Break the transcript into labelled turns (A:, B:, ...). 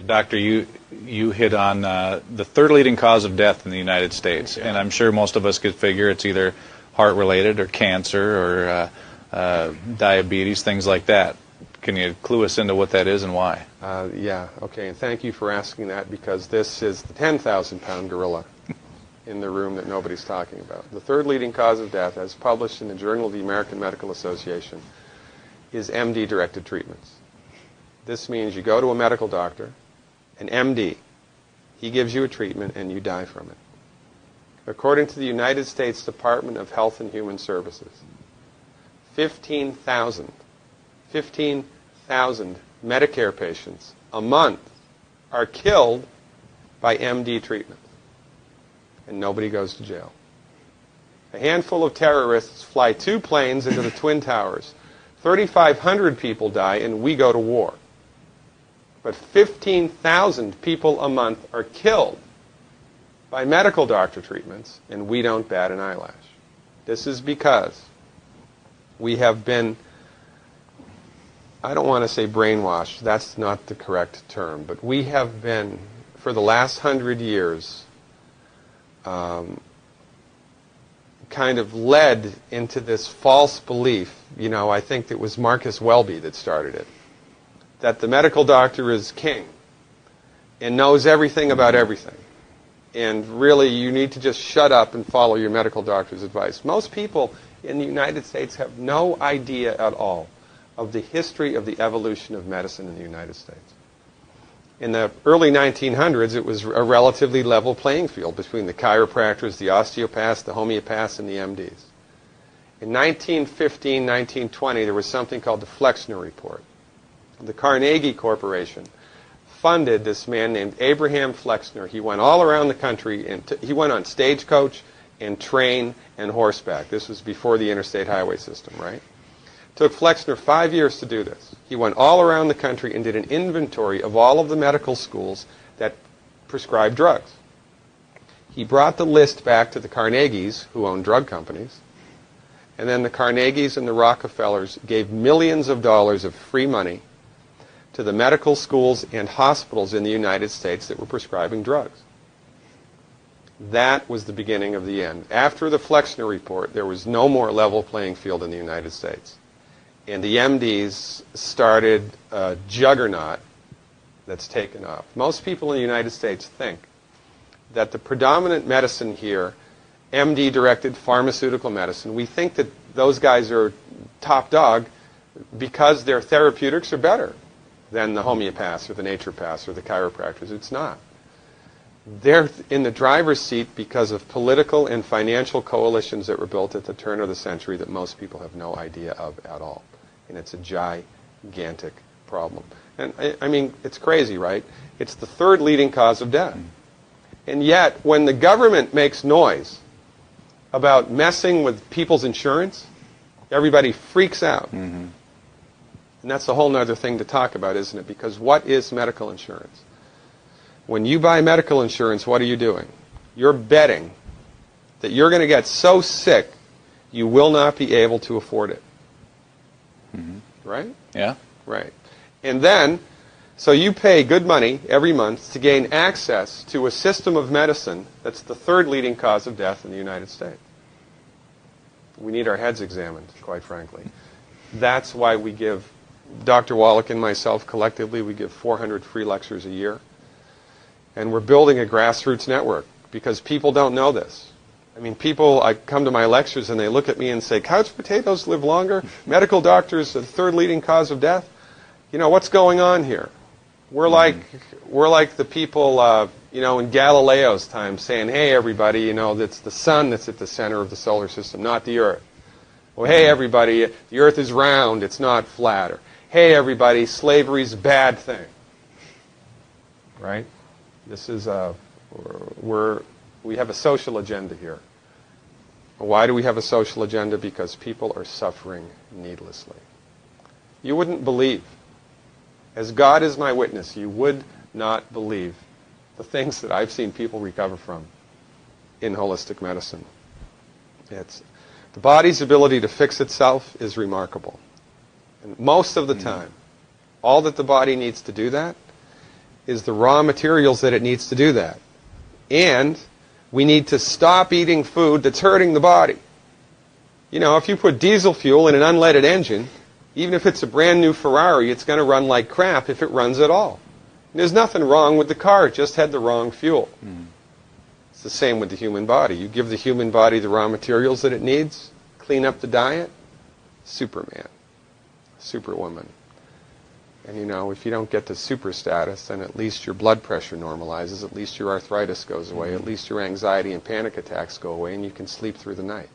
A: Doctor, you hit on the third leading cause of death in the United States, and I'm sure most of us could figure it's either heart-related or cancer or diabetes, things like that. Can you clue us into what that is and why?
B: Yeah, okay, and thank you for asking that, because this is the 10,000-pound gorilla in the room that nobody's talking about. The third leading cause of death, as published in the Journal of the American Medical Association, is MD-directed treatments. This means you go to a medical doctor, an MD. He gives you a treatment and you die from it. According to the United States Department of Health and Human Services, 15,000 Medicare patients a month are killed by MD treatment. And nobody goes to jail. A handful of terrorists fly 2 planes into the Twin Towers. 3,500 people die and we go to war. But 15,000 people a month are killed by medical doctor treatments, and we don't bat an eyelash. This is because we have been, I don't want to say brainwashed, that's not the correct term, but we have been, for the last 100 years, kind of led into this false belief. You know, I think it was Marcus Welby that started it, that the medical doctor is king and knows everything about everything. And really, you need to just shut up and follow your medical doctor's advice. Most people in the United States have no idea at all of the history of the evolution of medicine in the United States. In the early 1900s, it was a relatively level playing field between the chiropractors, the osteopaths, the homeopaths, and the MDs. In 1915, 1920, there was something called the Flexner Report. The Carnegie Corporation funded this man named Abraham Flexner. He went all around the country, and he went on stagecoach and train and horseback. This was before the interstate highway system, right? It took Flexner 5 years to do this. He went all around the country and did an inventory of all of the medical schools that prescribed drugs. He brought the list back to the Carnegies, who owned drug companies, and then the Carnegies and the Rockefellers gave millions of dollars of free money to the medical schools and hospitals in the United States that were prescribing drugs. That was the beginning of the end. After the Flexner Report, there was no more level playing field in the United States. And the MDs started a juggernaut that's taken off. Most people in the United States think that the predominant medicine here, MD-directed pharmaceutical medicine, we think that those guys are top dog because their therapeutics are better than the homeopaths or the naturopaths or the chiropractors. It's not. They're in the driver's seat because of political and financial coalitions that were built at the turn of the century that most people have no idea of at all. And it's a gigantic problem. And I mean, it's crazy, right? It's the third leading cause of death. And yet, when the government makes noise about messing with people's insurance, everybody freaks out. Mm-hmm. And that's a whole other thing to talk about, isn't it? Because what is medical insurance? When you buy medical insurance, what are you doing? You're betting that you're going to get so sick you will not be able to afford it. Mm-hmm. Right?
A: Yeah.
B: Right. And then, so you pay good money every month to gain access to a system of medicine that's the third leading cause of death in the United States. We need our heads examined, quite frankly. That's why we give, Dr. Wallach and myself collectively, we give 400 free lectures a year. And we're building a grassroots network because people don't know this. I mean, people, I come to my lectures and they look at me and say, couch potatoes live longer? Medical doctors, the third leading cause of death? You know, what's going on here? We're like the people, you know, in Galileo's time saying, hey, everybody, you know, it's the sun that's at the center of the solar system, not the Earth. Well, hey, everybody, the Earth is round, it's not flat. Or, hey, everybody, slavery's a bad thing. Right? This is we have a social agenda here. Why do we have a social agenda? Because people are suffering needlessly. You wouldn't believe, as God is my witness, you would not believe the things that I've seen people recover from in holistic medicine. The body's ability to fix itself is remarkable. And most of the time, all that the body needs to do that is the raw materials that it needs to do that. And we need to stop eating food that's hurting the body. You know, if you put diesel fuel in an unleaded engine, even if it's a brand new Ferrari, it's going to run like crap if it runs at all. And there's nothing wrong with the car, it just had the wrong fuel. It's the same with the human body. You give the human body the raw materials that it needs, clean up the diet, Superman, Superwoman. And you know, if you don't get to super status, then at least your blood pressure normalizes, at least your arthritis goes away, at least your anxiety and panic attacks go away, and you can sleep through the night.